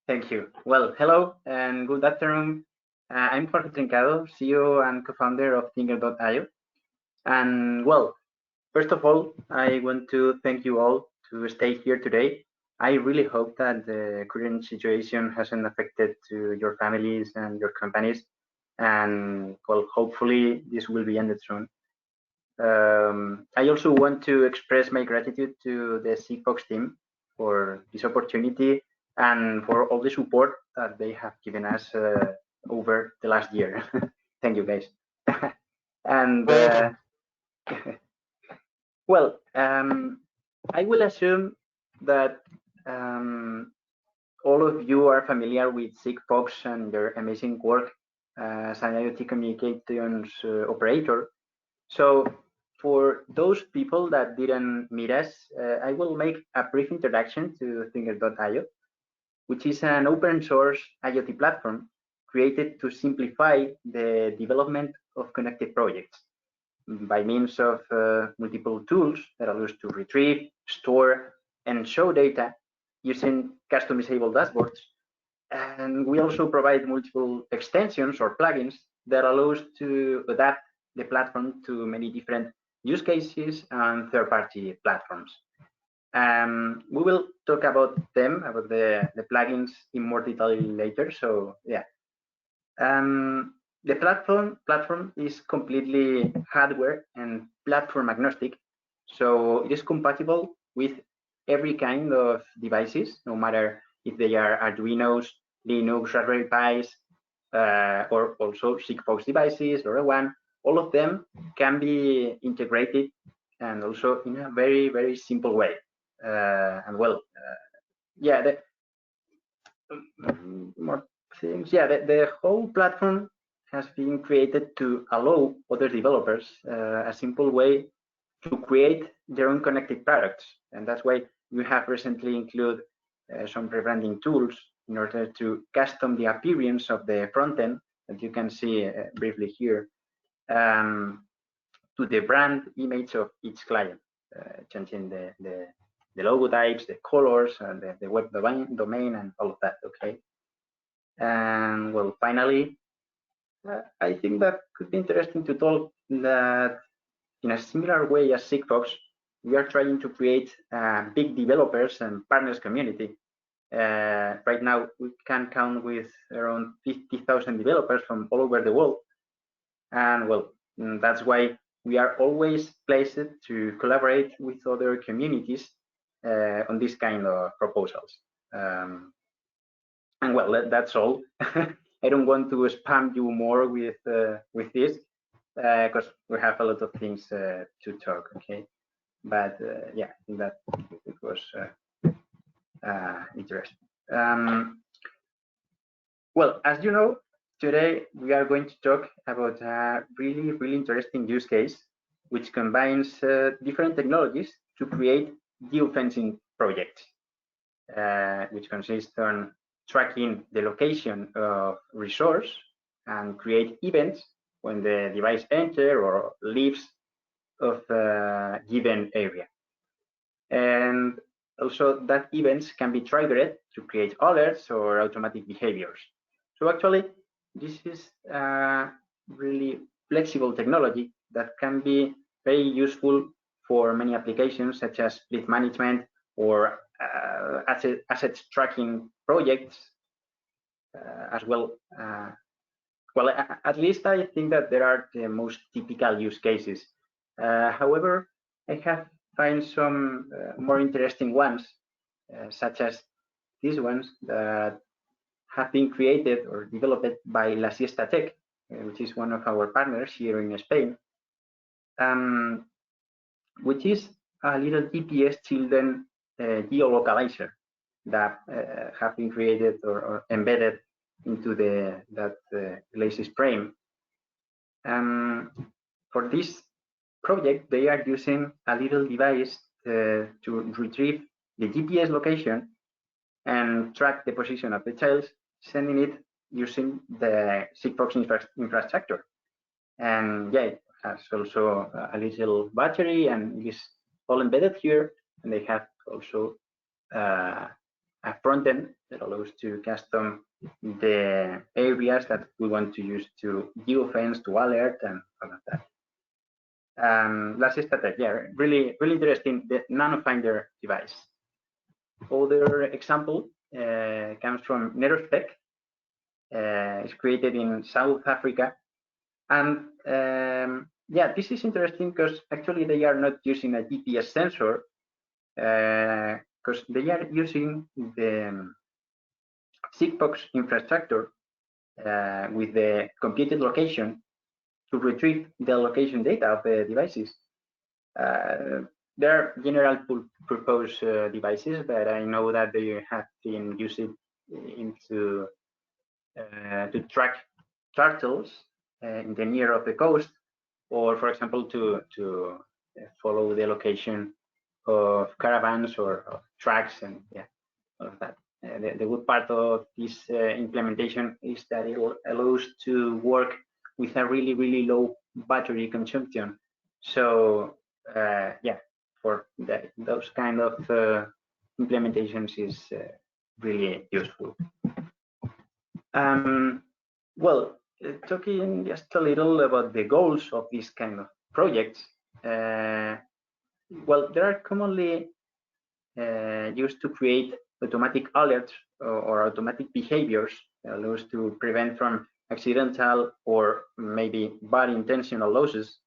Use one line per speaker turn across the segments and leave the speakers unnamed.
Thank you. Well, hello and good afternoon. I'm Jorge Trincado, CEO and co-founder of Thinker.io. And well, first of all, I want to thank you all to stay here today. I really hope that the current situation hasn't affected to your families and your companies. And well, hopefully this will be ended soon. I also want to express my gratitude to the Sigfox team for this opportunity and for all the support that they have given us over the last year. Thank you, guys. and well, I will assume that all of you are familiar with Sigfox and their amazing work as an IoT communications operator. So for those people that didn't meet us, I will make a brief introduction to Thinker.io, which is an open source IoT platform created to simplify the development of connected projects by means of multiple tools that allow us to retrieve, store, and show data using customizable dashboards. And we also provide multiple extensions or plugins that allow us to adapt the platform to many different use cases and third-party platforms. We will talk about them, about the plugins in more detail later. So yeah, the platform is completely hardware and platform agnostic. So it is compatible with every kind of devices, no matter if they are Arduinos, Linux, Raspberry Pis, or also Sigfox devices, or one. All of them can be integrated and also in a very, very simple way. And well, yeah, more things. Yeah, the whole platform has been created to allow other developers a simple way to create their own connected products. And that's why we have recently included some rebranding tools in order to custom the appearance of the front end that you can see briefly here to the brand image of each client, changing the logo types, the colors, and the web domain, and all of that. Okay. And well, finally, I think that could be interesting to talk that in a similar way as Sigfox, we are trying to create a big developers and partners community. Right now, we can count with around 50,000 developers from all over the world. And well, that's why we are always placed to collaborate with other communities on this kind of proposals. And well, that's all. I don't want to spam you more with this because we have a lot of things to talk. Okay, but yeah, I think that it was interesting. Well, as you know, today we are going to talk about a really, really interesting use case which combines different technologies to create geofencing projects, which consist on tracking the location of resource and create events when the device enters or leaves of a given area. And also that events can be triggered to create alerts or automatic behaviors. So actually, this is a really flexible technology that can be very useful for many applications such as fleet management or assets tracking projects as well. Well, at least I think that there are the most typical use cases. However, I have found some more interesting ones, such as these ones that have been created or developed by La Siesta Tech, which is one of our partners here in Spain, which is a little GPS children geolocalizer that have been created or embedded into that Glacis frame. For this project, they are using a little device to retrieve the GPS location and track the position of the child, sending it using the Sigfox infrastructure. And yeah, it has also a little battery and it is all embedded here. And they have also a front end that allows to custom the areas that we want to use to geofence, to alert, and all of that. Last static, yeah, really interesting, the nanofinder device. Other example comes from Nerospec. It's created in South Africa, and yeah, this is interesting because actually they are not using a GPS sensor, because they are using the Sigfox infrastructure with the computed location to retrieve the location data of the devices. They're general purpose devices, but I know that they have been used into to track turtles in the near of the coast, or for example to follow the location of caravans or of trucks, and yeah, all of that. The good part of this implementation is that it allows to work with a really low battery consumption. So yeah, for those kind of implementations is really useful. Well, talking just a little about the goals of these kind of projects. Well, they are commonly used to create automatic alerts or automatic behaviors that allows to prevent from accidental or maybe bad intentional losses,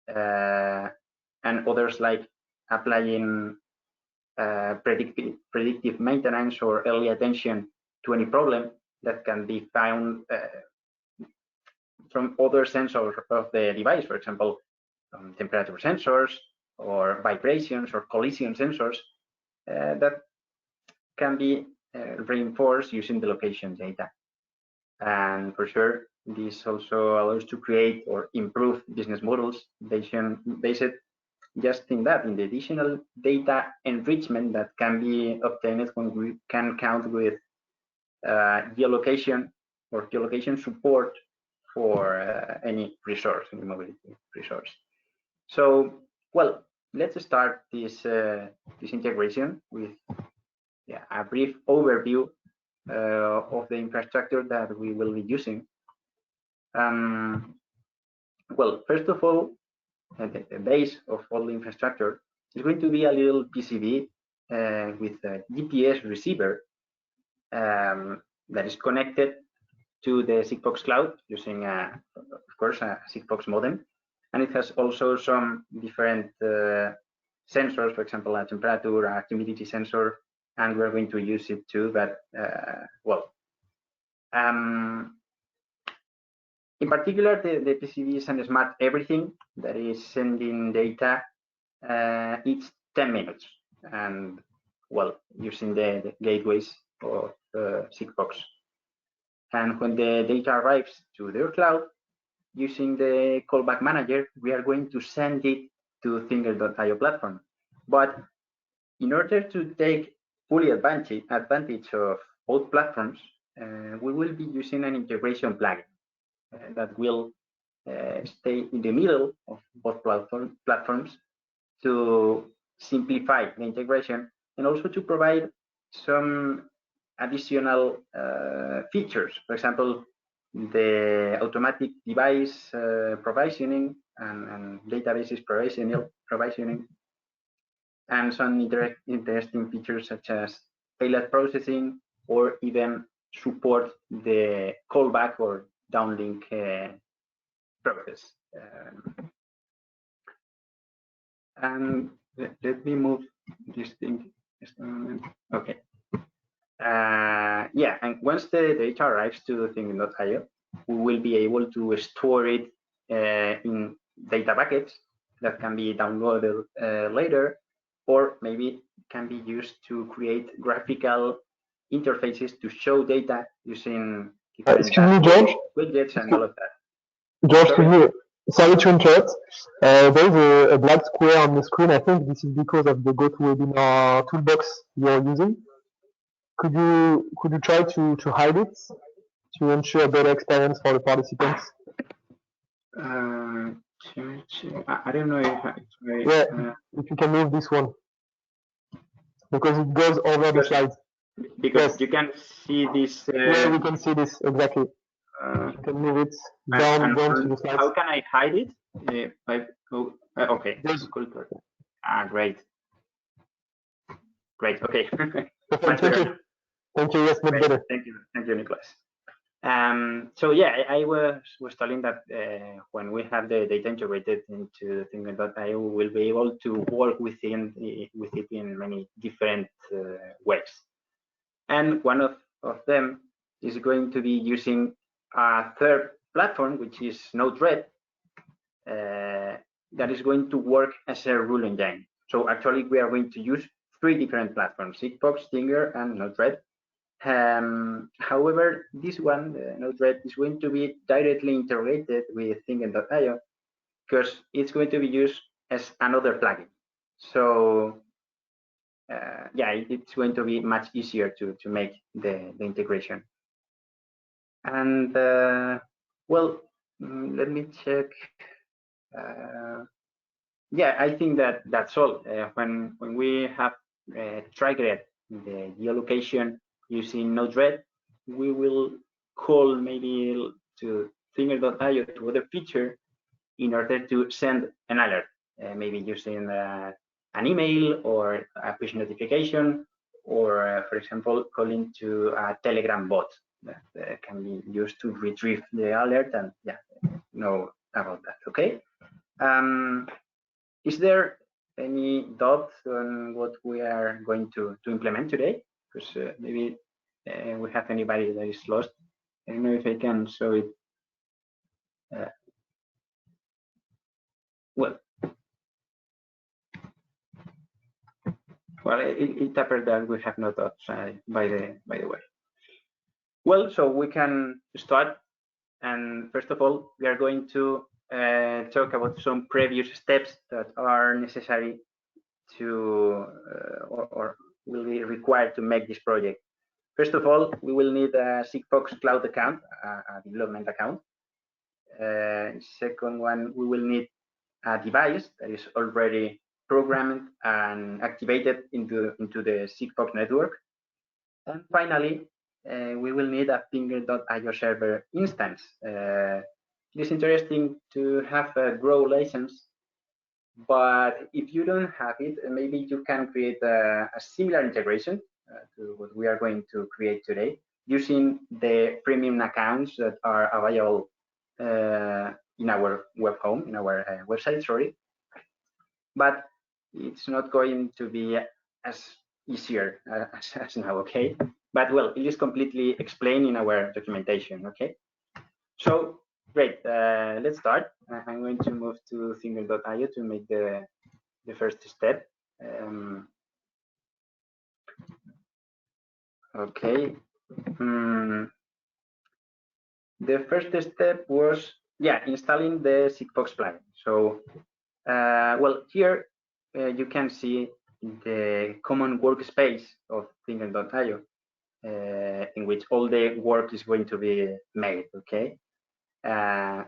and others like applying predictive maintenance or early attention to any problem that can be found from other sensors of the device, for example, temperature sensors or vibrations or collision sensors that can be reinforced using the location data. And for sure, this also allows to create or improve business models based just in that, in the additional data enrichment that can be obtained when we can count with geolocation or geolocation support for any resource, any mobility resource. So, well, let's start this integration with a brief overview of the infrastructure that we will be using. Well, first of all, the base of all the infrastructure is going to be a little PCB with a GPS receiver that is connected to the Sigfox cloud using, of course, a Sigfox modem. And it has also some different sensors, for example, a temperature, a humidity sensor, and we're going to use it too. But well, in particular, the PCB is a smart everything that is sending data each 10 minutes, and well, using the gateways of Sigfox. And when the data arrives to their cloud, using the callback manager, we are going to send it to Thinger.io platform. But in order to take fully advantage of both platforms, we will be using an integration plugin that will stay in the middle of both platforms to simplify the integration and also to provide some additional features. For example, the automatic device provisioning and databases provisioning, and some interesting features such as payload processing, or even support the callback or downlink process. And let me move this thing just a moment. Okay. Yeah, and once the data arrives to Thinger.io, we will be able to store it in data buckets that can be downloaded later, or maybe can be used to create graphical interfaces to show data using different widgets and all of that.
George, sorry to interrupt. There's a black square on the screen. I think this is because of the GoToWebinar toolbox you're using. Could you try to hide it to ensure a better experience for the participants?
I don't know if
if you can move this one, because it goes over the slides.
because
Yes.
you can see this.
Yeah, we can see this exactly.
Uh,
You can move it down to the slides.
how can I hide it? Okay.
There's,
Culture. Great. Great. Okay.
perfect.
Much
Thank you.
better.
Thank you. Yes, much
Great.
better.
Thank you, Nicholas. So yeah, I was telling that when we have the data integrated into Trincado, we will be able to work with it in many different ways. And one of them is going to be using a third platform, which is Node-RED, that is going to work as a rule engine. So actually, we are going to use 3 different platforms: Sigfox, Stinger, and Node-RED. However, this one, the Node-RED, is going to be directly integrated with Thinken.io because it's going to be used as another plugin. So yeah, it's going to be much easier to make the integration. And well, let me check. Yeah, I think that's all. When we have triggered the geolocation using Node-RED, we will call maybe to Thinger.io to other feature in order to send an alert, maybe using an email or a push notification, or for example, calling to a Telegram bot that can be used to retrieve the alert and yeah, know about that. Okay. Is there any doubt on what we are going to implement today? Because maybe we have anybody that is lost. I don't know if I can show it. Well, it appears that we have no doubts by the way. Well, so we can start. And first of all, we are going to talk about some previous steps that are necessary to or will be required to make this project. First of all, we will need a Sigfox Cloud account, a development account. Second one, we will need a device that is already programmed and activated into the Sigfox network. And finally, we will need a Finger.io server instance. It is interesting to have a Grow license, but if you don't have it, maybe you can create a similar integration to what we are going to create today using the premium accounts that are available in our web home, in our website, sorry. But it's not going to be as easier as now, okay? But well, it is completely explained in our documentation, okay? So great, let's start. I'm going to move to Thinger.io to make the first step. Okay. The first step was, yeah, installing the Sigfox plugin. So, well, here you can see the common workspace of Thinken.io, in which all the work is going to be made. Okay.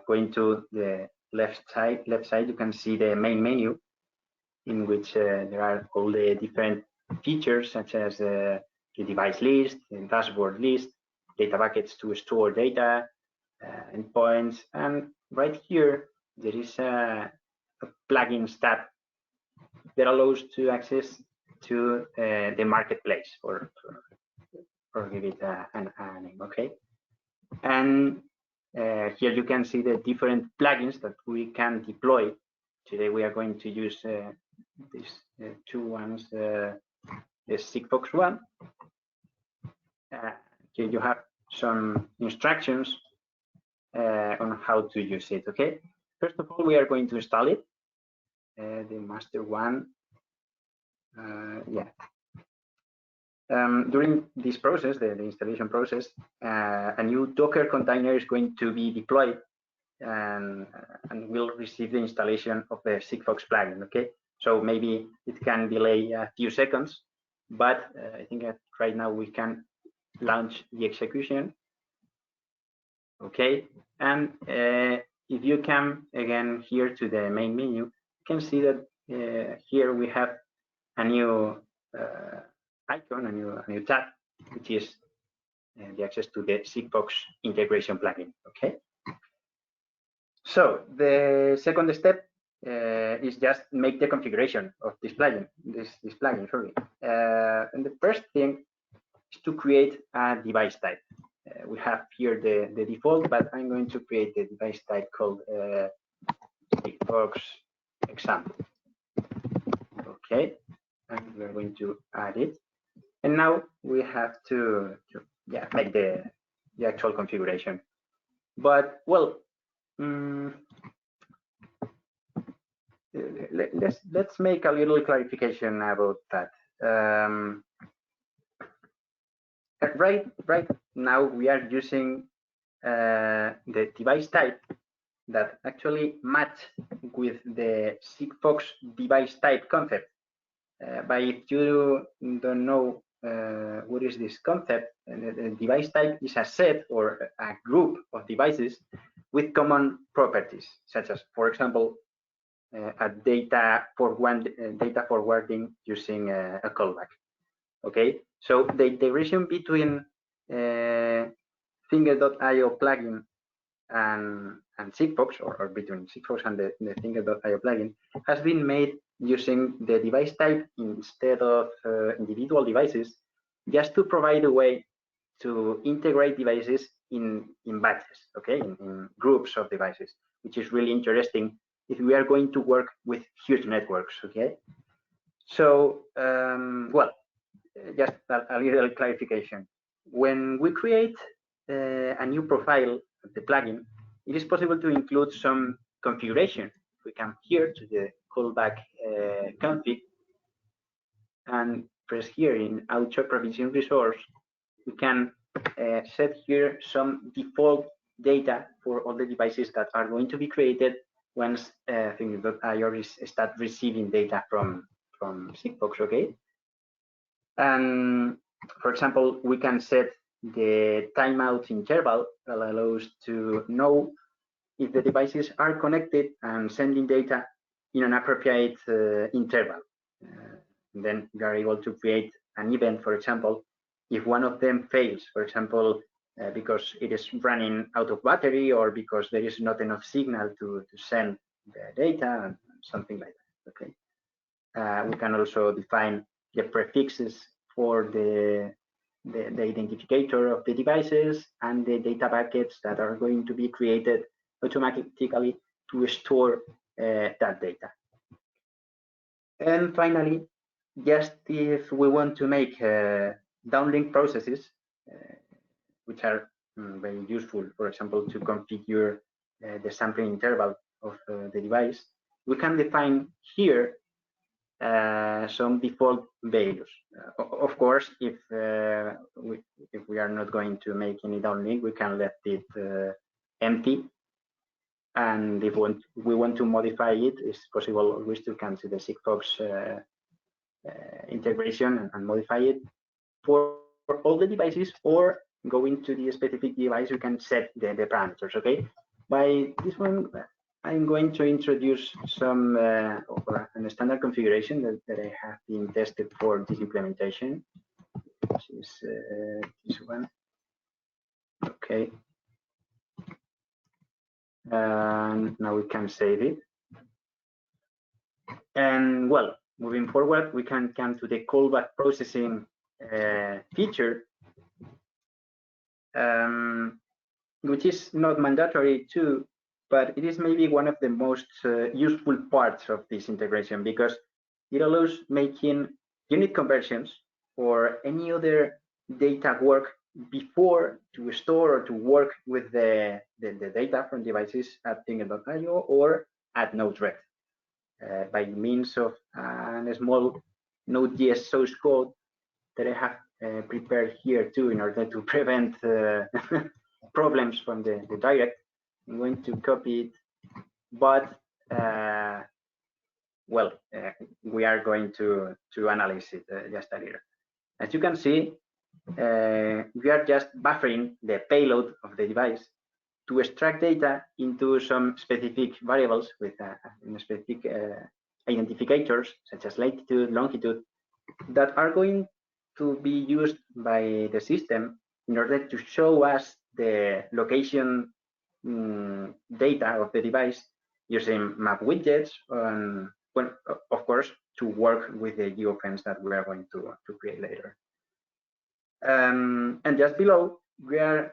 Going to the left side, you can see the main menu, in which there are all the different features such as the device list, the dashboard list, data buckets to store data, endpoints, and right here there is a plugins tab that allows to access to the marketplace or give it a name, okay? And here you can see the different plugins that we can deploy. Today we are going to use these 2 ones, the Sigfox one. Here you have some instructions on how to use it, okay? First of all, we are going to install it, the master one, yeah. During this process, the installation process, a new Docker container is going to be deployed and will receive the installation of the Sigfox plugin, okay? So maybe it can delay a few seconds, but I think that right now we can launch the execution, okay? And if you come again here to the main menu, you can see that here we have a new icon, a new tab which is the access to the Sigfox integration plugin. Okay. So the second step is just make the configuration of this plugin. This plugin, sorry. And the first thing is to create a device type. We have here the default, but I'm going to create the device type called Sigfox example. Okay, and we're going to add it. And now we have to make the actual configuration. But well, let's make a little clarification about that. Right now we are using the device type that actually match with the Sigfox device type concept. But if you don't know what is this concept, the device type is a set or a group of devices with common properties, such as, for example, a data forwarding using a callback. Okay, so the integration between Thinker.io plugin and Sigfox, or between Sigfox and the Thinker.io plugin, has been made using the device type instead of individual devices, just to provide a way to integrate devices in batches, okay, in groups of devices, which is really interesting if we are going to work with huge networks, okay? So, well, just a little clarification. When we create a new profile of the plugin, it is possible to include some configuration. We come here to the callback config and press here in auto provision resource. We can set here some default data for all the devices that are going to be created once Thinker.io start receiving data from Sigfox, okay? And for example, we can set the timeout interval that allows to know if the devices are connected and sending data in an appropriate interval. Then we are able to create an event, for example, if one of them fails, for example, because it is running out of battery or because there is not enough signal to send the data and something like that, okay? We can also define the prefixes for the identificator of the devices and the data buckets that are going to be created automatically to store that data. And finally, just if we want to make downlink processes, which are very useful, for example, to configure the sampling interval of the device, we can define here some default values. Of course, if we are not going to make any downlink, we can let it empty. And if we want to modify it, it's possible always to come to the Sigfox integration and modify it for all the devices, or going to the specific device, you can set the parameters, okay? By this one, I'm going to introduce some a standard configuration that I have been tested for this implementation. This is this one. Okay. And now we can save it. And well, moving forward, we can come to the callback processing feature, which is not mandatory too, but it is maybe one of the most useful parts of this integration, because it allows making unit conversions or any other data work before to store or to work with the data from devices at Thinker.io or at Node-RED by means of a small Node.js source code that I have prepared here too, in order to prevent problems from the direct. I'm going to copy it, but well, we are going to analyze it just a little. As you can see, we are just buffering the payload of the device to extract data into some specific variables with specific identifiers, such as latitude, longitude, that are going to be used by the system in order to show us the location data of the device using map widgets, and well, of course, to work with the geofence that we are going to create later. And just below, we are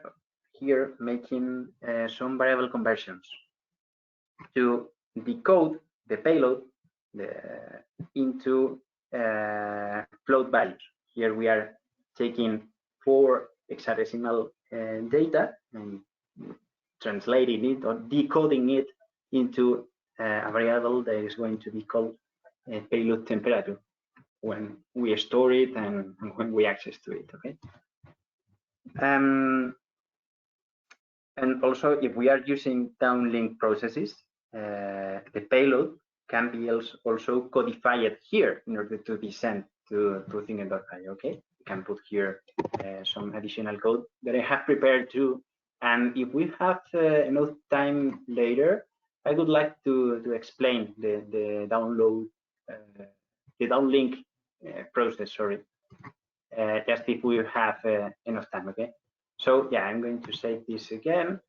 here making some variable conversions to decode the payload into float values. Here we are taking 4 hexadecimal data and translating it or decoding it into a variable that is going to be called payload temperature when we store it and when we access to it. Okay. And also, if we are using downlink processes, the payload can be also codified here in order to be sent to thingy.io. Okay, we can put here some additional code that I have prepared too. And if we have enough time later, I would like to explain the download, the downlink process. Sorry, just if we have enough time. Okay. So yeah, I'm going to save this again.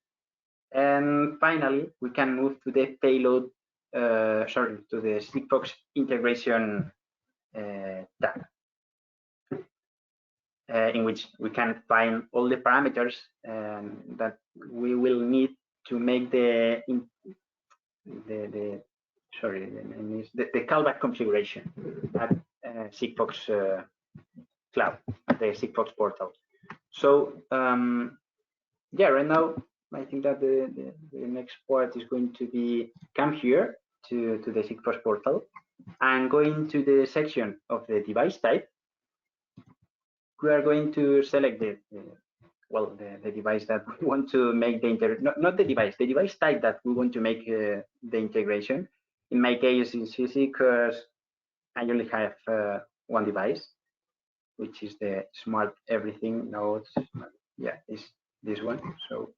And finally, we can move to the payload, sorry, to the Sigfox integration tab, in which we can find all the parameters that we will need to make the callback configuration at Sigfox Cloud, at the Sigfox portal. So yeah, right now I think that the next part is going to be come here to the Sigfox portal and going to the section of the device type. We are going to select the device that we want to make the not the device type that we want to make the integration. In my case, it's easy because I only have one device, which is the smart everything nodes. Yeah, it's this one. So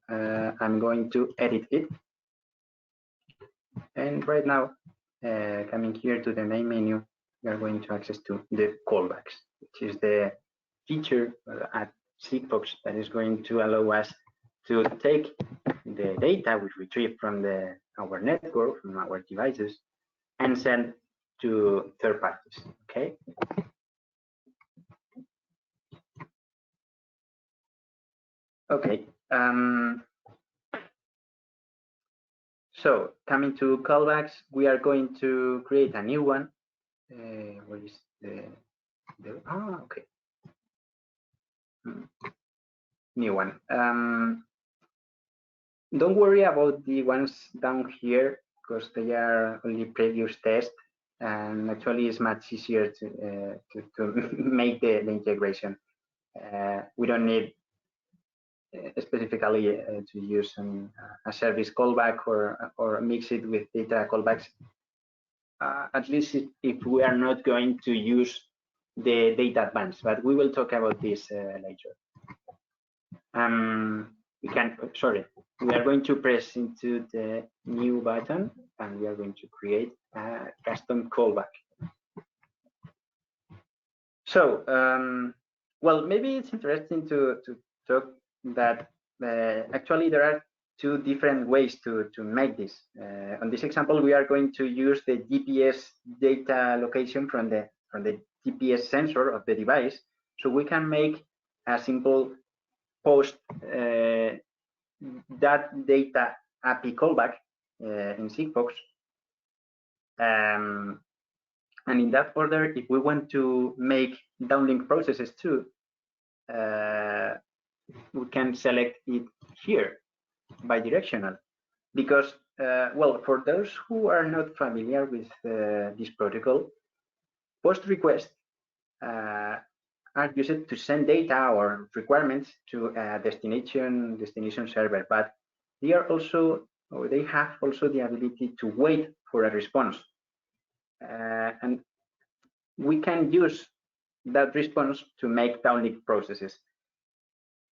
I'm going to edit it. And right now, coming here to the main menu, we are going to access to the callbacks, which is the feature at Sigfox that is going to allow us to take the data we retrieve from our network, from our devices, and send to third parties. Okay. Okay. So coming to callbacks, we are going to create a new one. Where is okay. New one. Don't worry about the ones down here because they are only previous tests, and actually it's much easier to make the integration. We don't need specifically to use a service callback or mix it with data callbacks. At least if we are not going to use the data advance, but we will talk about this later. We are going to press into the new button and we are going to create a custom callback. So, well, maybe it's interesting to talk that actually there are 2 different ways to make this. On this example, we are going to use the GPS data location from the GPS sensor of the device, so we can make a simple post that data API callback in Sigfox. And in that order, if we want to make downlink processes too, we can select it here bidirectional, because well, for those who are not familiar with this protocol, post requests are used to send data or requirements to a destination server, but they are also, or they have also the ability to wait for a response, and we can use that response to make downlink processes.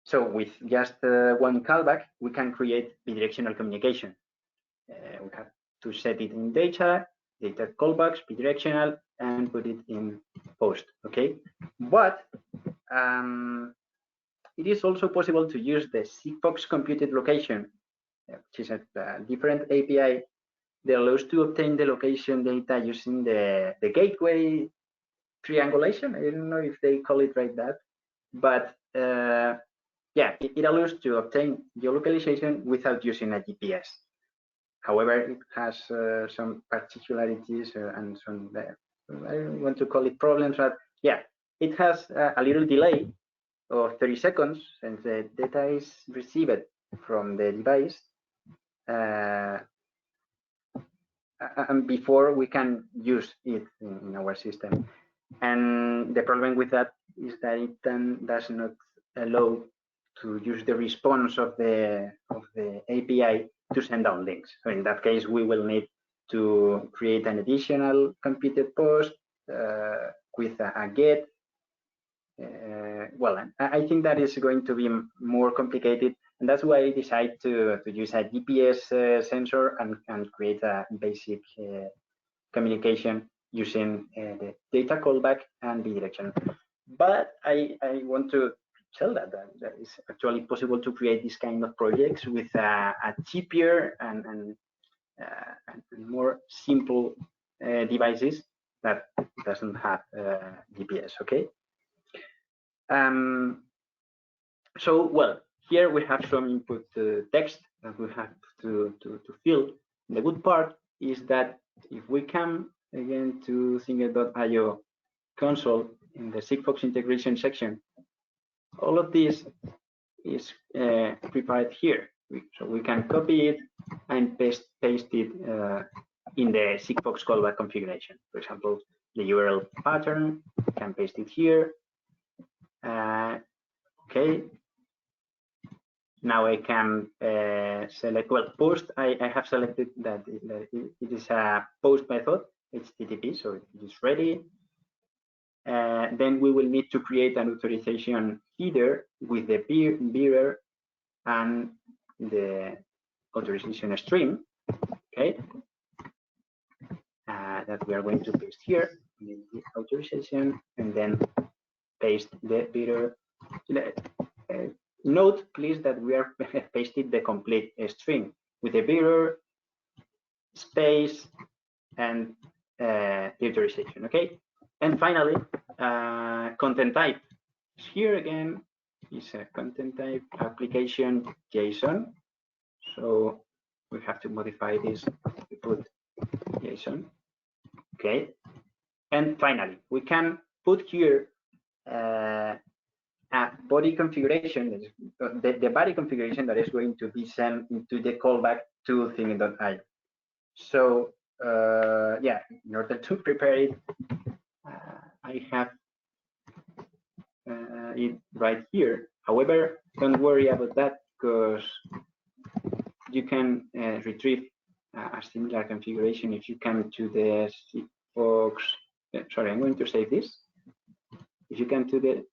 So with just one callback, we can create bidirectional communication. We have to set it in data, data callbacks, bidirectional, and put it in post. Okay, but it is also possible to use the Sigfox computed location, which is a different API that allows to obtain the location data using the gateway triangulation. I don't know if they call it like that, but yeah, it allows to obtain geolocalization without using a GPS. However, it has some particularities and some, I don't want to call it problems, but yeah, it has a little delay of 30 seconds since the data is received from the device and before we can use it in our system. And the problem with that is that it does not allow to use the response of the API to send down links. So in that case, we will need to create an additional computed post with a get. Well, I think that is going to be more complicated, and that's why I decided to use a GPS sensor and create a basic communication using the data callback and bidirection. But I want to tell that it's actually possible to create this kind of projects with a cheaper and more simple devices that doesn't have GPS. Okay. So, well, here we have some input text that we have to fill. The good part is that if we come again to Thinker.io console in the Sigfox integration section, all of this is prepared here. So we can copy it and paste it in the Sigfox callback configuration. For example, the URL pattern, we can paste it here. Okay. Now I can select, well, post, I have selected that it is a post method, HTTP, so it is ready. Then we will need to create an authorization header with the bearer and the authorization stream, okay? That we are going to paste here, the authorization, and then paste the bearer. Note, please, that we are pasted the complete string with the bearer, space, and the authorization, okay? And finally, content type. Here again is a content type application JSON. So we have to modify this to put JSON, okay? And finally, we can put here a body configuration, the body configuration that is going to be sent into the callback to Thingy.io. So yeah, in order to prepare it, I have it right here. However, don't worry about that because you can retrieve a similar configuration if you come to the Sigfox. Sorry, I'm going to save this. If you come to the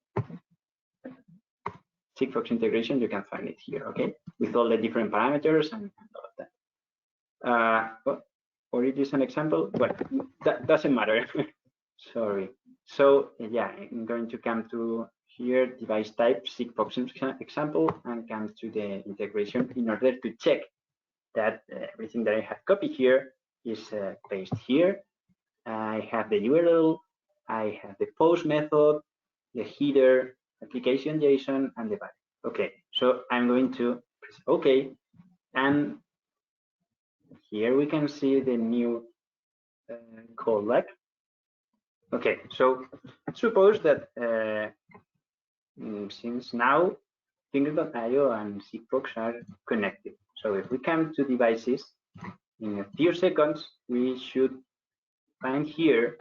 Sigfox integration, you can find it here, okay, with all the different parameters and all of that. Or it is an example, well, that doesn't matter. Sorry. So yeah, I'm going to come to here, device type, Sigfox example, and come to the integration in order to check that everything that I have copied here is pasted here. I have the URL, I have the post method, the header, application JSON, and the body. Okay, so I'm going to press OK, and here we can see the new callback. Okay, so suppose that since now Thinker.io and Sigfox are connected. So if we come to devices, in a few seconds, we should find here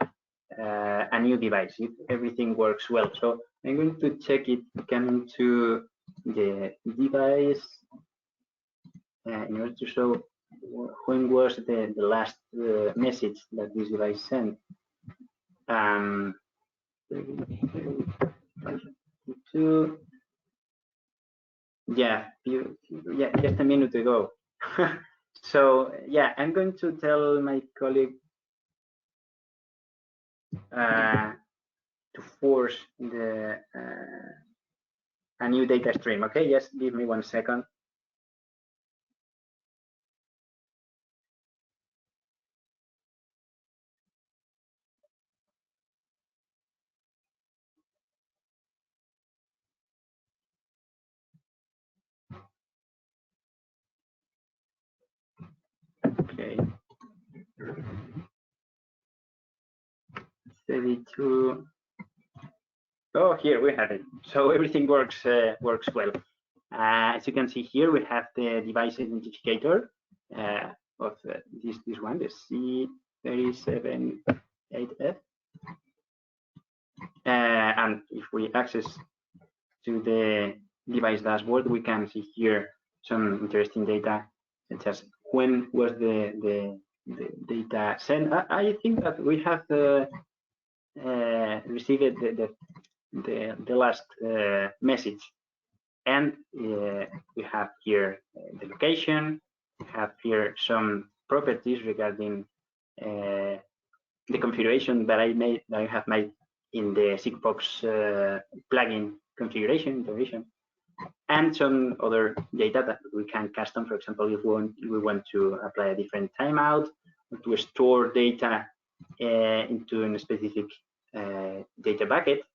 a new device if everything works well. So I'm going to check it coming to the device in order to show when was the last message that this device sent. Yeah, just a minute ago. So yeah, I'm going to tell my colleague to force a new data stream. Okay, just give me 1 second. Okay. 32. Oh, here we have it. So everything works well. As you can see here, we have the device identifier of this one, the C378F. And if we access to the device dashboard, we can see here some interesting data, such as when was the data sent. I think that we have received the last message, and we have here the location. We have here some properties regarding the configuration that I have made in the Sigfox plugin configuration integration, and some other data that we can custom. For example, if we want to apply a different timeout, or to store data into a specific data bucket,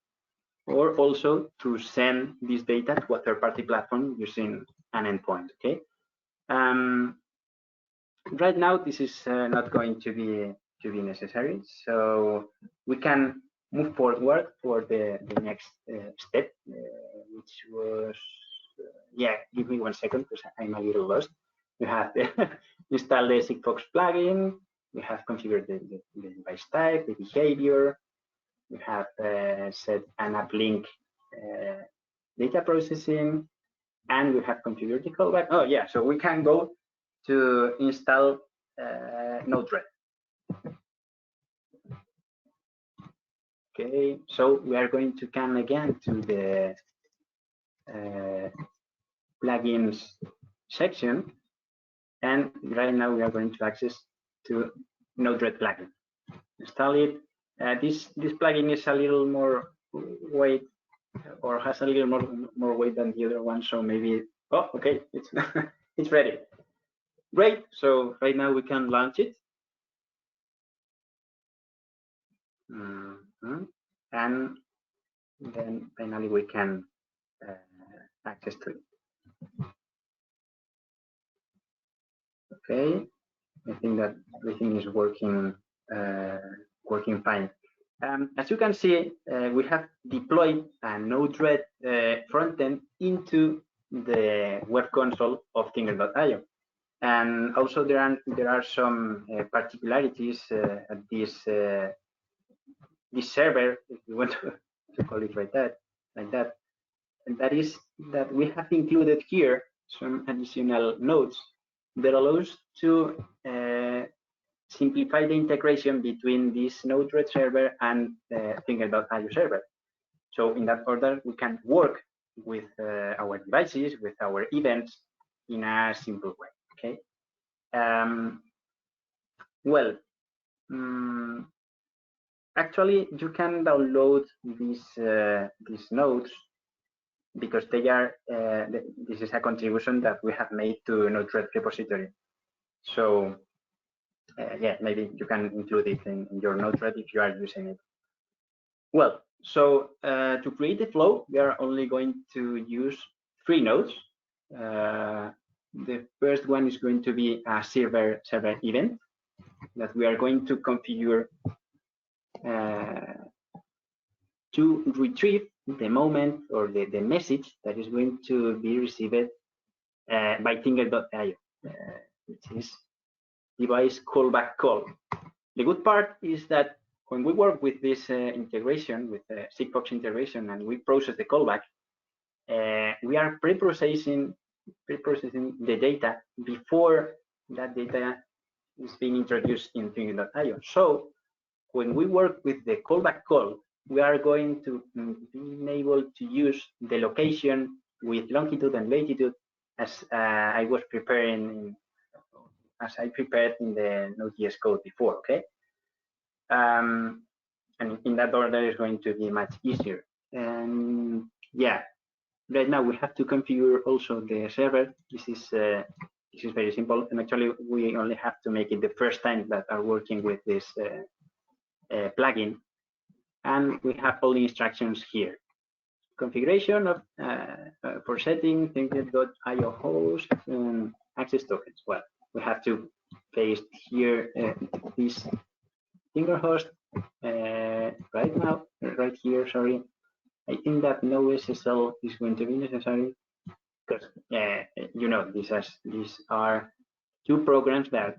or also to send this data to a third-party platform using an endpoint. Okay. Right now, this is not going to be necessary, so we can move forward for the next step, which was give me 1 second because I'm a little lost. We have installed the Sigfox plugin. We have configured the device type, the behavior. We have set an uplink data processing, and we have configured the callback. Oh yeah, so we can go to install Node-RED. Okay, so we are going to come again to the plugins section, and right now we are going to access to Node-RED plugin. Install it. This plugin is a little more weight, or has a little more weight than the other one, so maybe. Oh, okay, it's it's ready. Great. So right now we can launch it. And then finally we can access to it. Okay, I think that everything is working fine. As you can see, we have deployed a Node-RED frontend into the web console of Tinker.io. And also there are some particularities at this server, if you want to call it like that, and that is that we have included here some additional nodes that allows to simplify the integration between this Node-RED server and the Tinker.io server. So in that order, we can work with our devices, with our events in a simple way. Okay. Actually, you can download these nodes because they are. This is a contribution that we have made to Node-RED repository. So yeah, maybe you can include it in your Node-RED if you are using it. Well, so to create the flow, we are only going to use 3 nodes. The first one is going to be a server event that we are going to configure to retrieve the moment or the message that is going to be received by Tinker.io, which is device callback call. The good part is that when we work with this integration, with Sigfox integration, and we process the callback, we are pre-processing the data before that data is being introduced in Tinker.io. So when we work with the callback call, we are going to be able to use the location with longitude and latitude as I was preparing, as I prepared in the Node.js code before. Okay. and in that order is going to be much easier. And yeah, right now we have to configure also the server. This is very simple, and actually we only have to make it the first time that are working with this plugin, and we have all the instructions here. Configuration of for setting Trincado.io host and access tokens. Well, we have to paste here this single host right here. Sorry, I think that no SSL is going to be necessary because these are two programs that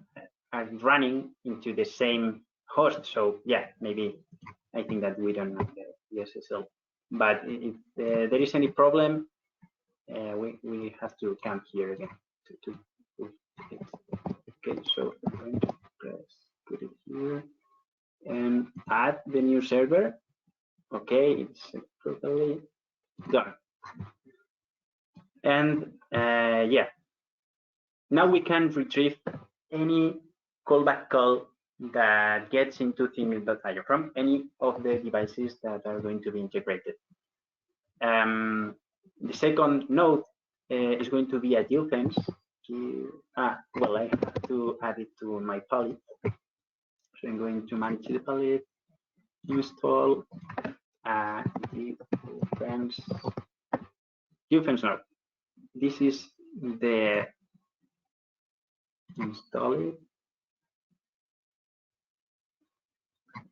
are running into the same host. So yeah, maybe I think that we don't need the SSL. But if there is any problem, we have to come here again to put it. Okay, so I'm going to put it here and add the new server. Okay, it's totally done. And yeah, now we can retrieve any callback call that gets into theming.io from any of the devices that are going to be integrated. The second node is going to be a Geofence. Well, I have to add it to my palette. So I'm going to manage the palette, install Geofence node. This is the install it.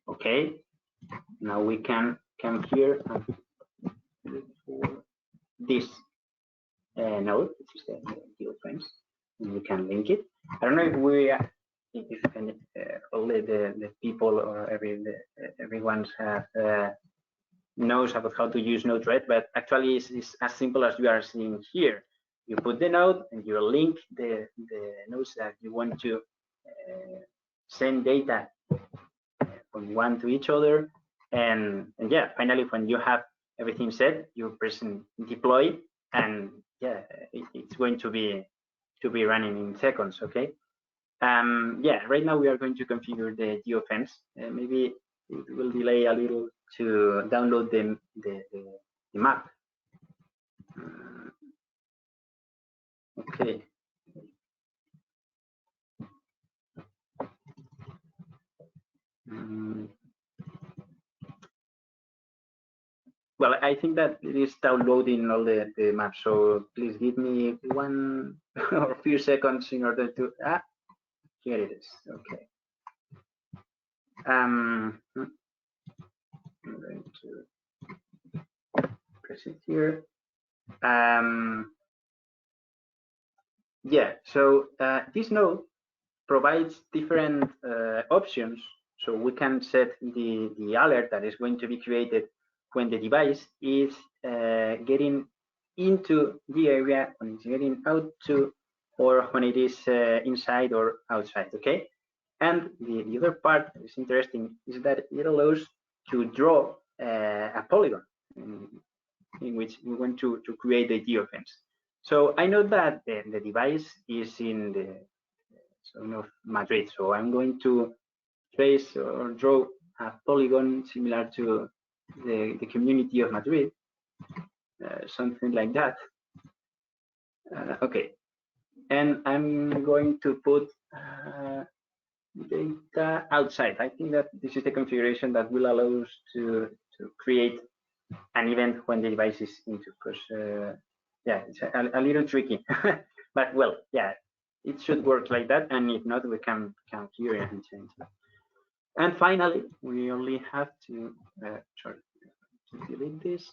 Okay, now we can come here and for this node, which is the Geofence, and we can link it. I don't know if all the people or everyone knows about how to use Node-RED, but actually it's as simple as you are seeing here. You put the node and you link the nodes that you want to send data from one to each other, and yeah, finally when you have everything set, you press deploy, and yeah, it's going to be running in seconds. Okay. Yeah, right now we are going to configure the Geofence. Maybe it will delay a little to download the map. Okay. Well, I think that it is downloading all the maps, so please give me one or a few seconds in order to. Here it is. Okay. I'm going to press it here. Yeah, so this node provides different options, so we can set the alert that is going to be created when the device is getting into the area, when it's getting out to, or when it is inside or outside. Okay. And the other part that is interesting is that it allows to draw a polygon in which we want to create the geofence. So I know that the device is in the zone of Madrid, so I'm going to trace or draw a polygon similar to the community of Madrid, something like that. Okay, and I'm going to put data outside. I think that this is the configuration that will allow us to create an event when the device is into, because yeah, it's a little tricky. But well, yeah, it should work like that, and if not, we can come here and change that. And finally, we only have to delete this.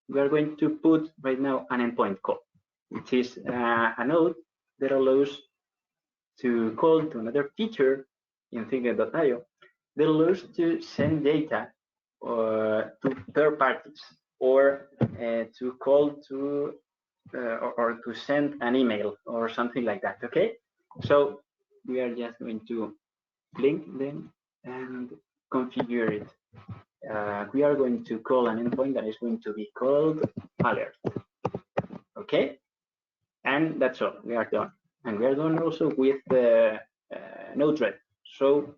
We are going to put right now an endpoint call, which is a node that allows to call to another feature in Trincado.io that allows to send data to third parties, or to call to or to send an email or something like that. Okay, so we are just going to link them and configure it. We are going to call an endpoint that is going to be called alert. Okay, and that's all. We are done, and we are done also with the Node-RED. So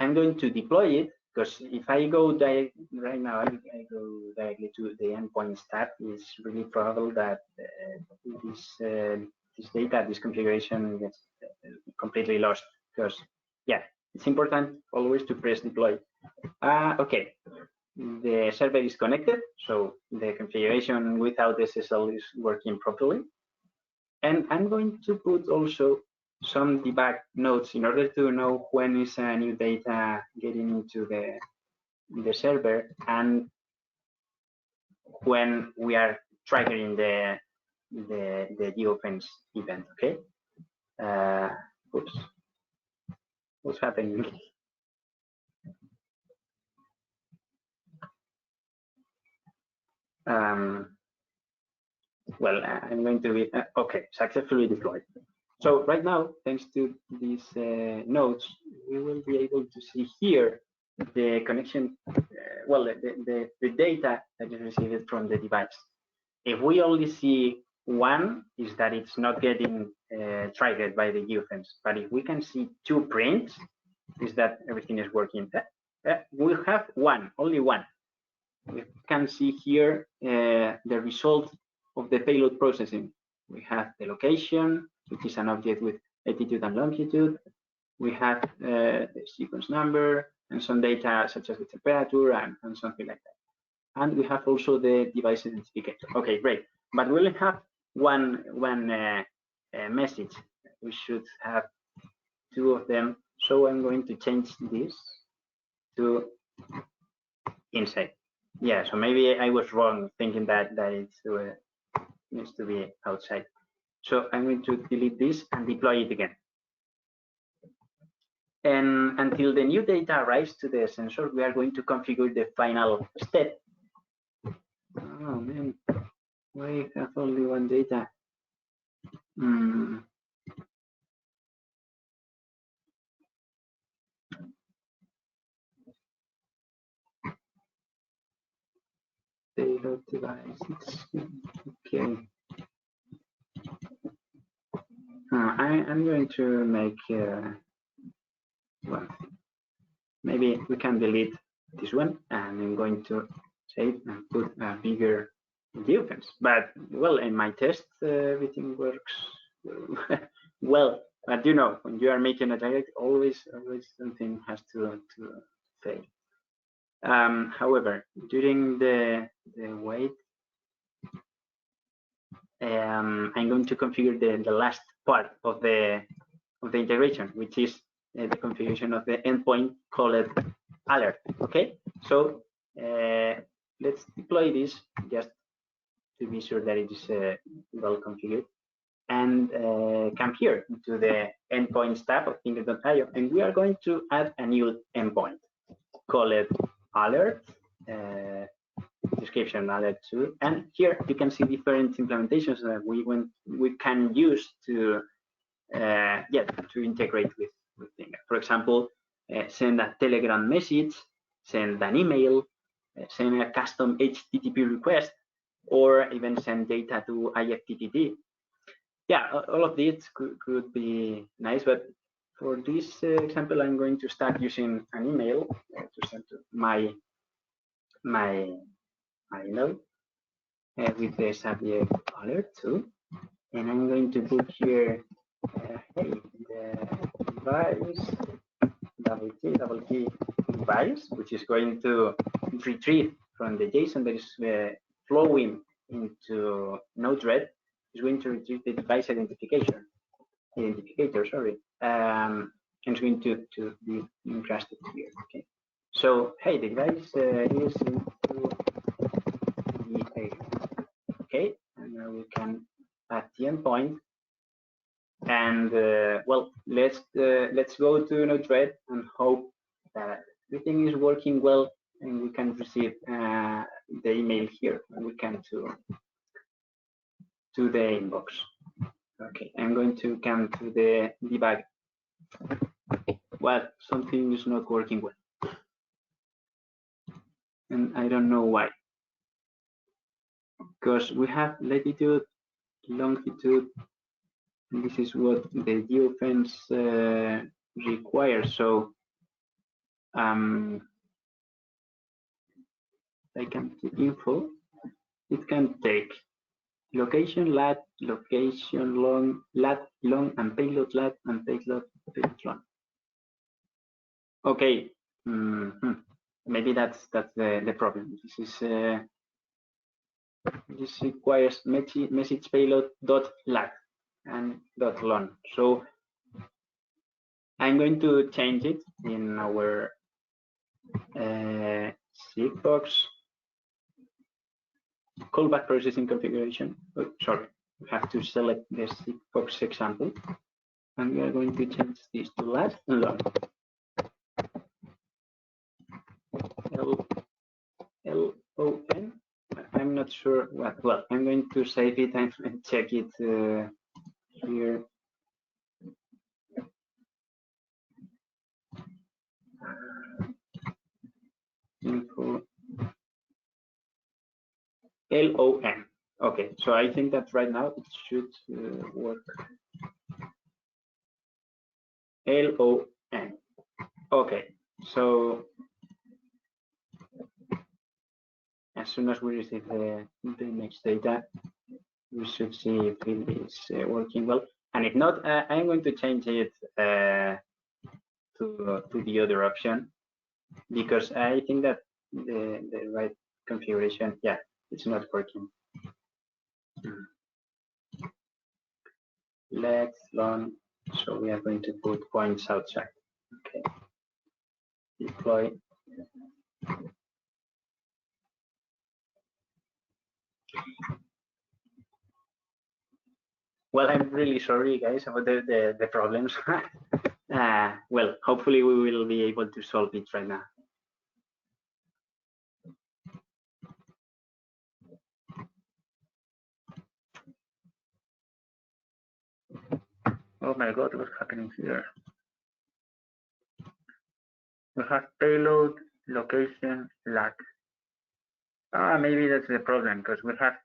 I'm going to deploy it, because if I go right now, I go directly to the endpoints tab, it's really probable that this data, this configuration gets completely lost, because yeah, it's important always to press deploy. Okay, the server is connected, so the configuration without SSL is working properly. And I'm going to put also some debug nodes in order to know when is a new data getting into the server and when we are triggering the Geofence event. Okay. Oops. What's happening? Well, I'm going to be okay. Successfully deployed. So right now, thanks to these nodes, we will be able to see here the connection, well, the data that is received from the device. If we only see one, is that it's not getting triggered by the Geofence. But if we can see two prints, is that everything is working. We have one, only one. We can see here the result of the payload processing. We have the location, which is an object with latitude and longitude. We have the sequence number and some data such as the temperature and something like that. And we have also the device identifier. Okay, great. But we only have one message. We should have two of them. So I'm going to change this to inside. Yeah, so maybe I was wrong thinking that it needs to be outside. So I'm going to delete this and deploy it again. And until the new data arrives to the sensor, we are going to configure the final step. Oh man, why have only one data? Payload devices. Okay. I'm going to make well, maybe we can delete this one, and I'm going to save and put a bigger Geofence. But well, in my test, everything works well. But you know, when you are making a direct, always something has to fail. However, during the wait, I'm going to configure the last part of the integration, which is the configuration of the endpoint called alert. Okay, so let's deploy this just to be sure that it is well configured, and come here to the endpoints tab of Tinker.io, and we are going to add a new endpoint called alert. Description alert 2, and here you can see different implementations that we can use to to integrate with Tinker. For example, send a Telegram message, send an email, send a custom HTTP request, or even send data to IFTTT. Yeah, all of these could be nice, but for this example, I'm going to start using an email to send to my email with the subject alert 2, and I'm going to put here hey, the device double key device, which is going to retrieve from the JSON that is flowing into Node-RED, is going to retrieve the device identificator, sorry, and it's going to be encrusted here. Okay, so hey, the device is into the okay, and now we can add the endpoint, and well, let's go to Node-RED and hope that everything is working well, and we can receive the email here, and we can to the inbox. Okay, I'm going to come to the debug. Well, something is not working well, and I don't know why. Because we have latitude, longitude, and this is what the Geofence requires. So I come to info. It can take location lat, location long, lat long, and payload lat, and payload long. Okay, maybe that's the problem. This requires message payload dot lat and dot long. So I'm going to change it in our Sigfox callback processing configuration. Oh, sorry, we have to select the Sigfox example, and we are going to change this to lat and long. LON. I'm not sure what. Well, I'm going to save it and check it here. Info LON. Okay, so I think that right now it should work. LON. Okay, so as soon as we receive the next data, we should see if it is working well. And if not, I'm going to change it to the other option, because I think that the right configuration, yeah, it's not working. Let's learn. So we are going to put points outside. Okay. Deploy. Well, I'm really sorry, guys, about the problems. Well, hopefully we will be able to solve it right now. Oh my God, what's happening here? We have payload, location, lat. Maybe that's the problem, because we have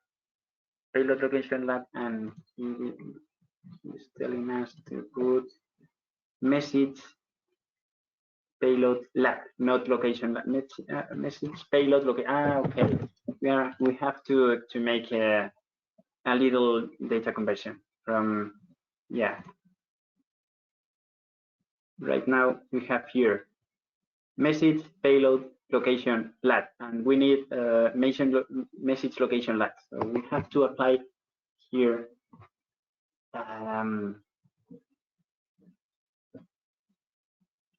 payload, location, lat, and it's telling us to put message, payload, lat, not location, lat. Message, payload, location. Okay. We have to make a little data conversion from, yeah. Right now we have here message, payload, location, lat, and we need message, location, lat. So we have to apply here a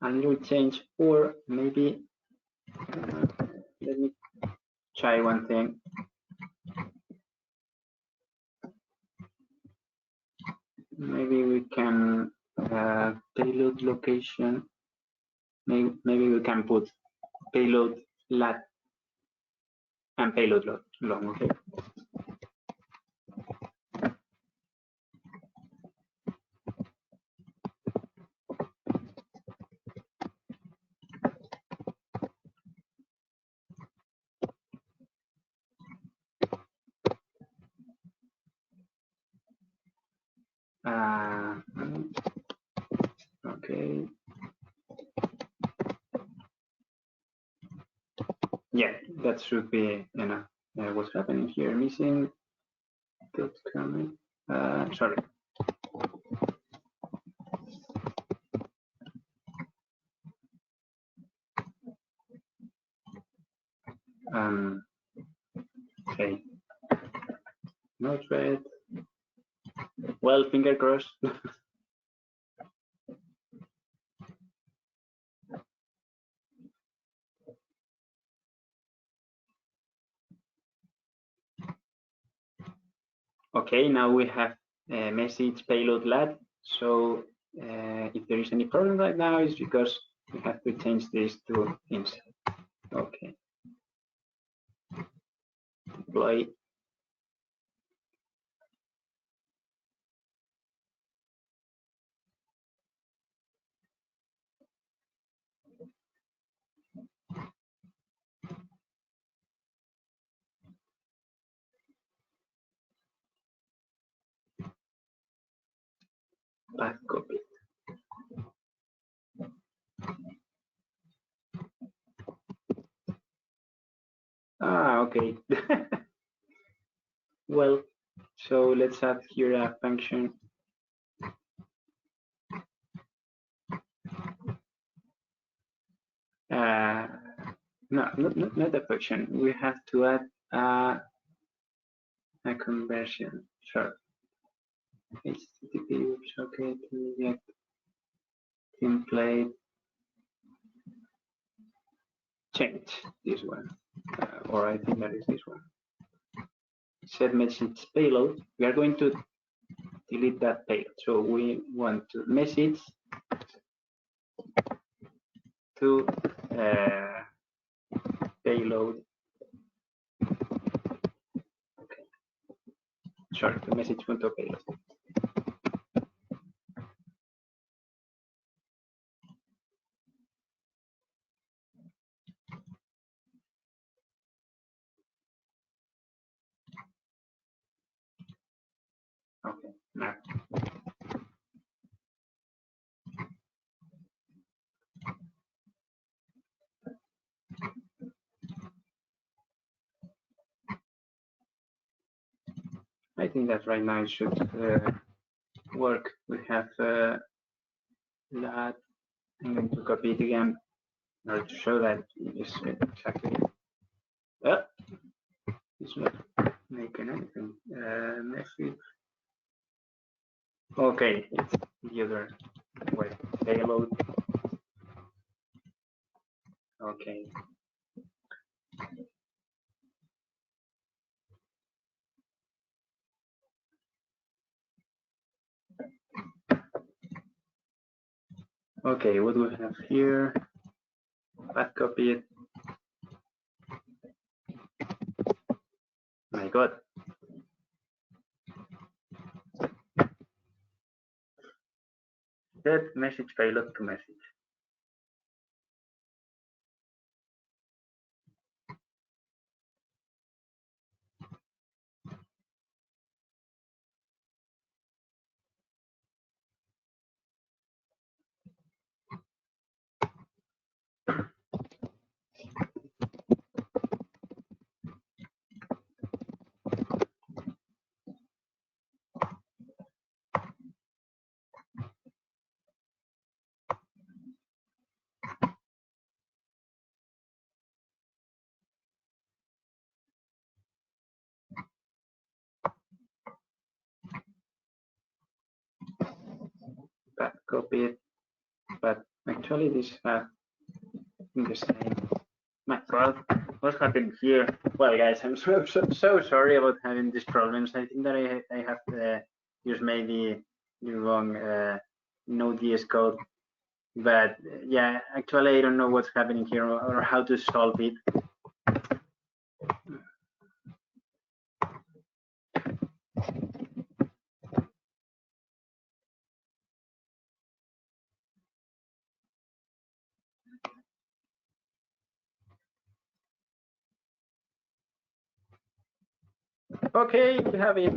little change, or maybe let me try one thing. Maybe we can payload location. Maybe we can put payload lat and payload long. Okay. Okay. Yeah, that should be enough. What's happening here? Missing dot comment. Sorry. Okay. No thread. Well, finger crossed. Okay, now we have a message payload lat. So if there is any problem right now, it's because we have to change this to inside. Okay. Deploy. Path copy. Okay. Well, so let's add here a function. No, not a function. We have to add a conversion. Sure. HTTP socket get template change this one, or I think that is this one. Set message payload. We are going to delete that payload. So we want to message to payload. Okay. Sorry, to message.payload. Okay, now. I think that right now it should work. We have that. I'm going to copy it again in order to show that it is exactly. It's not making anything. Message. Okay, it's the other way. Payload. Okay. Okay, what do we have here? Bad copy it. My God. Set message payload to message. Bad copy it. But actually this has the same. My God, what's happened here? Well, guys, I'm so sorry about having these problems. I think that I have used maybe the wrong Node.js code. But yeah, actually, I don't know what's happening here or how to solve it. Okay, we have it.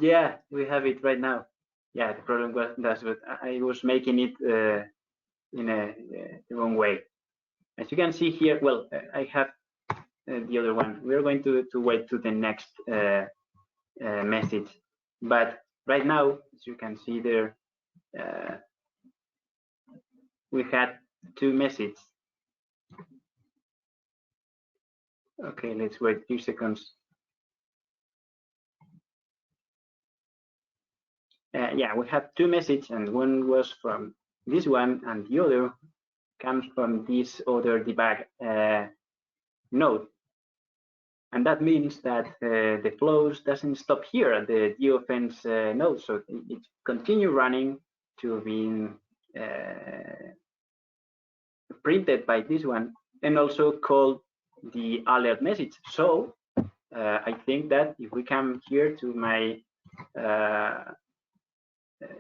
Yeah, we have it right now. Yeah, the problem was that I was making it in the wrong way. As you can see here, well, I have the other one. We're going to wait to the next message. But right now, as you can see there, we had two messages. Okay, let's wait a few seconds. Yeah, we have two messages, and one was from this one, and the other comes from this other debug node. And that means that the flows doesn't stop here at the Geofence node, so it continue running to being printed by this one, and also call the alert message. So I think that if we come here to my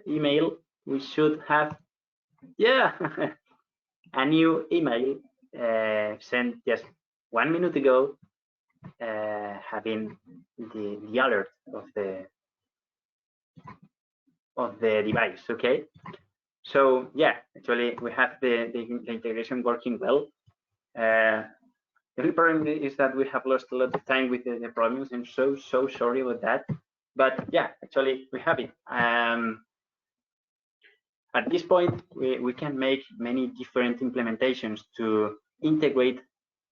email, we should have, yeah, a new email sent just 1 minute ago, having the alert of the device. Okay, so yeah, actually we have the integration working well. The only problem is that we have lost a lot of time with the problems. I'm so sorry about that. But yeah, actually we have it. At this point, we can make many different implementations to integrate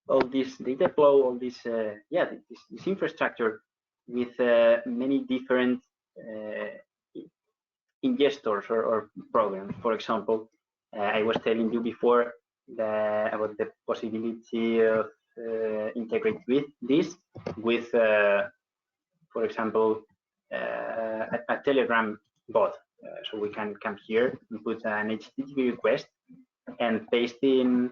all this data flow, all this this infrastructure with many different ingestors or programs. For example, I was telling you before about the possibility of integrate with this with, for example, a Telegram bot. So we can come here and put an HTTP request and paste in,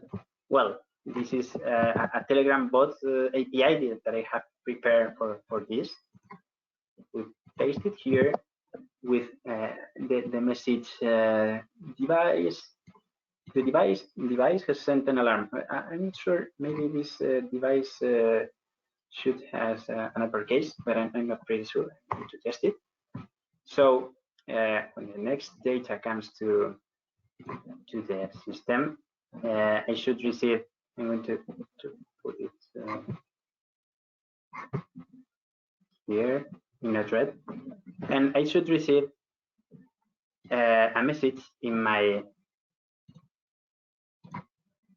well, this is a Telegram bot API that I have prepared for this. We paste it here with the message device. The device has sent an alarm. I'm not sure. Maybe this device should have an uppercase, but I'm not pretty sure. I need to test it. So when the next data comes to the system, I should receive. I'm going to put it here in a thread, and I should receive a message in my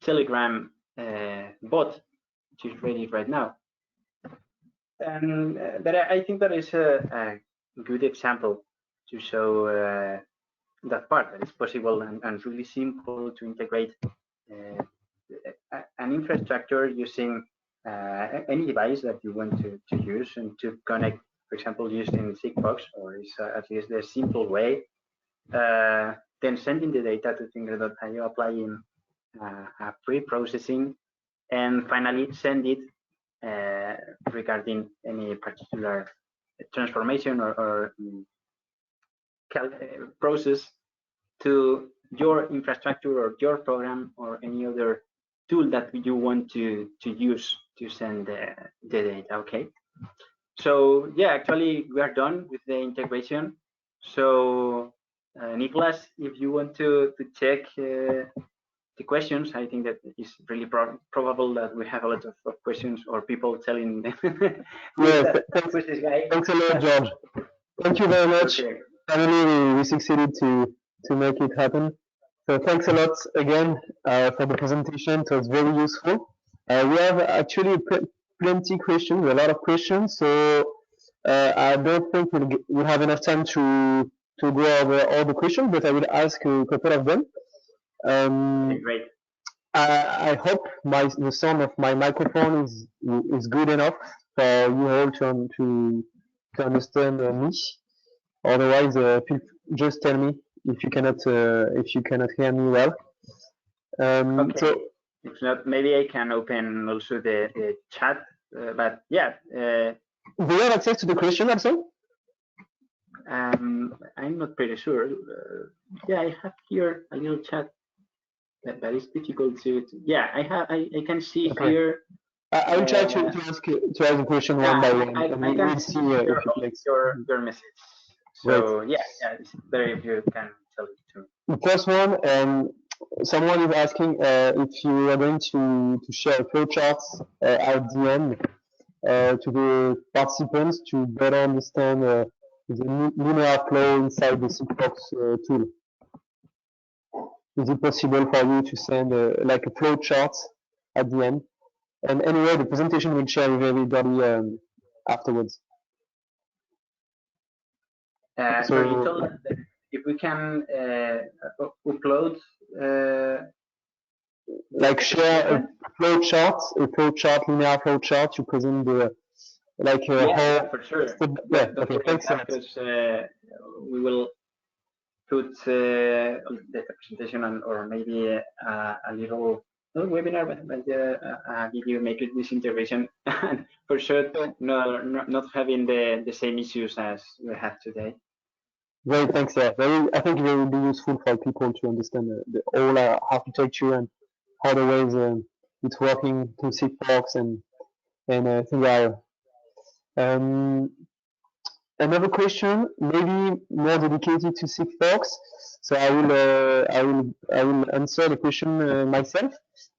Telegram bot, which is ready right now. And I think that is a good example to show that part, that it's possible and really simple to integrate an infrastructure using any device that you want to use and to connect, for example, using Sigfox, or is at least the simple way. Then sending the data to Trincado, applying a pre-processing, and finally send it regarding any particular transformation or process to your infrastructure or your program or any other tool that you want to use to send the data. Okay. So yeah, actually we are done with the integration. So Nicholas, if you want to check the questions, I think that it's really probable that we have a lot of questions or people telling them.
Yeah, thanks a lot, George. Thank you very much. Okay. Finally, we succeeded to make it happen. So thanks a lot again for the presentation. It was very useful. We have actually plenty questions, a lot of questions. So I don't think we'll have enough time to go over all the questions, but I will ask a couple of them.
Okay, great.
I hope the sound of my microphone is good enough for you all to understand me. Otherwise, just tell me if you cannot hear me well.
Okay. So, if not, maybe I can open also the chat. But yeah.
Do you have access to the question also?
I'm not pretty sure. Yeah, I have here a little chat. But it's difficult to. Yeah, I can see here.
I will try to ask a question one by one, and we will see if it makes
your message. So yeah, it's better if you can tell it to me.
The first one, someone is asking if you are going to share a flowchart at the end to the participants to better understand the linear flow inside the Sigfox tool. Is it possible for you to send like a flow chart at the end? And anyway, the presentation will share with everybody afterwards.
So you told that if we can upload,
like share a flow chart, linear flow chart to present the
yeah, for sure.
Yeah, okay, thanks a lot.
Because we will put the presentation on, or maybe a little webinar, but video make this integration for sure. Not having the same issues as we have today.
Great, thanks. I think it will be useful for people to understand the whole architecture and how the ways it's working to Sigfox and Trincado. Another question, maybe more dedicated to Sigfox. So I will answer the question myself.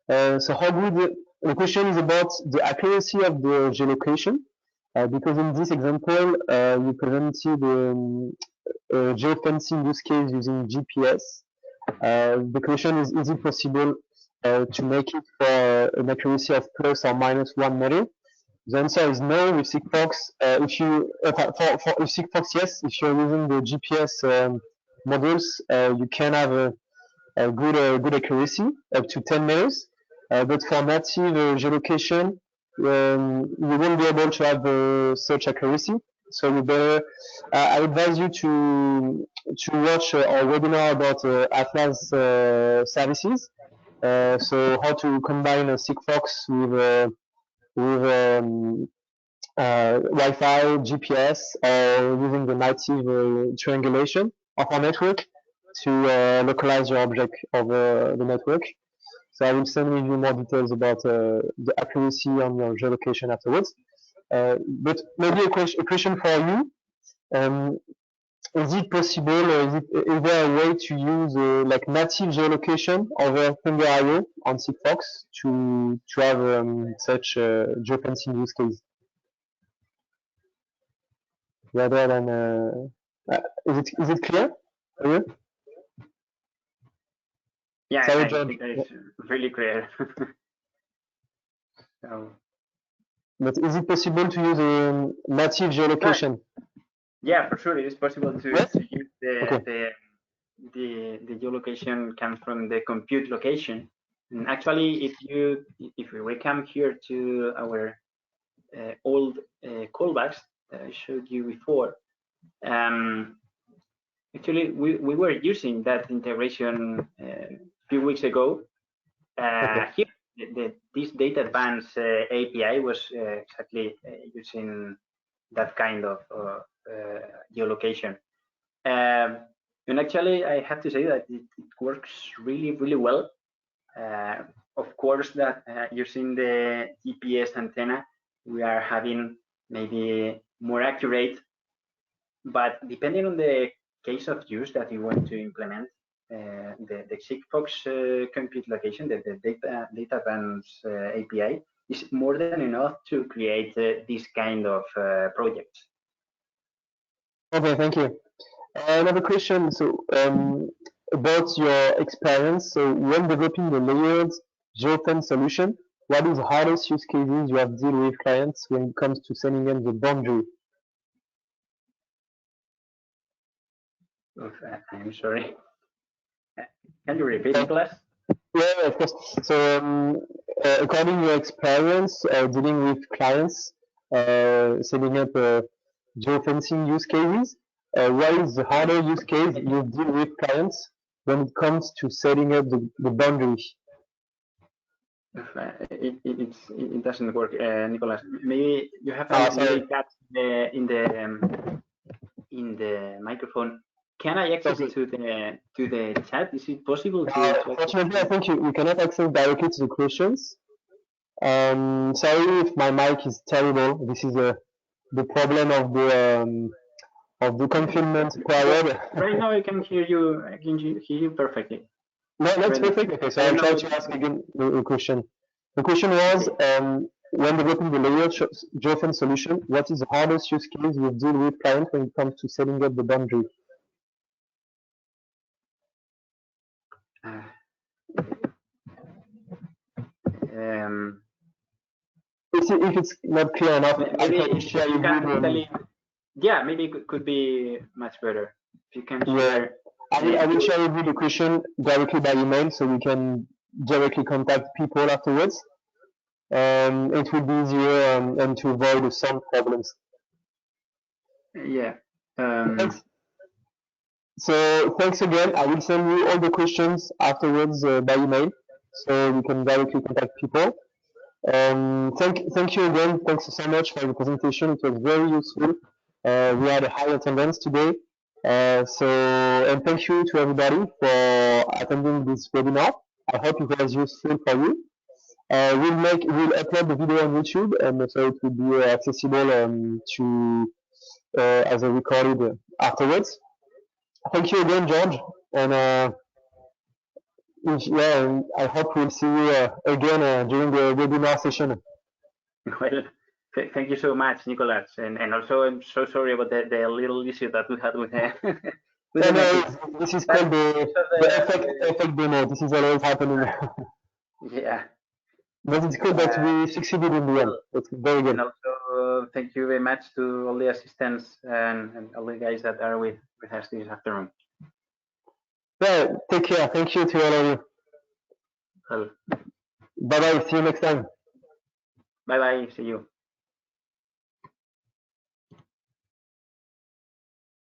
So how good the question is about the accuracy of the geolocation, because in this example, you presented geofencing use case using GPS. The question is it possible to make it for an accuracy of plus or minus 1 meter? The answer is no. With Sigfox, if you for Sigfox, yes, if you're using the GPS models, you can have a good accuracy up to 10 meters. But for native geolocation, you won't be able to have such accuracy. So you better. I advise you to watch our webinar about Atlas services. So how to combine a Sigfox with Wi-Fi, GPS, or using the native triangulation of our network to localize your object over the network. So I will send you more details about the accuracy on your geolocation afterwards. But maybe a question for you. Is it possible, is there a way to use like native geolocation over Finger.io on Sigfox to have such geofencing use case? Rather than, is it clear?
Yeah,
Sorry,
I
George.
think that is really clear. So,
but is it possible to use native geolocation?
Yeah, for sure, it is possible to use the geolocation comes from the compute location. And actually, if we come here to our old callbacks that I showed you before, actually we were using that integration a few weeks ago. Here, this data advance API was exactly using that kind of geolocation. And actually, I have to say that it works really, really well. Of course, that using the GPS antenna, we are having maybe more accurate, but depending on the case of use that you want to implement, the Sigfox compute location, the data advance API, is more than enough to create this kind of projects.
Okay, thank you. Another question. So about your experience. So when developing the layered Geofence solution, what is the hardest use cases you have dealt with clients when it comes to setting up the boundary?
I'm sorry. Can you repeat, Nicholas?
Yeah, of course. So according to your experience dealing with clients, setting up geofencing use cases, what is the harder use case you deal with clients when it comes to setting up the boundary?
It doesn't work, Nicholas. Maybe you have a little cut in the microphone. Can I access to the chat? Is it possible to
Unfortunately, I think we cannot access directly to the questions. Sorry if my mic is terrible. This is the problem of the confinement period.
Right now, I can hear you. I can hear you perfectly.
No, that's perfect. Okay, so I'll try to ask again the question. The question was, when developing the layered Geofence solution, what is the hardest use case you deal with clients when it comes to setting up the boundary? If it's not clear enough,
maybe maybe it could be much better. If you can share.
I will share with you the question directly by email so we can directly contact people afterwards. It will be easier and to avoid some problems.
Yeah.
Thanks. So thanks again. I will send you all the questions afterwards by email so you can directly contact people. Thank you again. Thanks so much for the presentation. It was very useful. We had a high attendance today. And thank you to everybody for attending this webinar. I hope it was useful for you. We'll upload the video on YouTube, and so it will be accessible as a recorded afterwards. Thank you again, George, and Yeah, I hope we'll see you again during the webinar session.
Well, thank you so much, Nicolas. And also, I'm so sorry about the little issue that we had with with the message.
No, this is
But
called
so
the effect demo. This is always happening.
yeah.
But it's good that we succeeded in the end.
Well,
It's very
and
good.
also thank you very much to all the assistants and all the guys that are with us this afternoon.
Yeah, take care. Thank you to all of you.
Well,
Bye bye. See you next time.
bye bye. See you.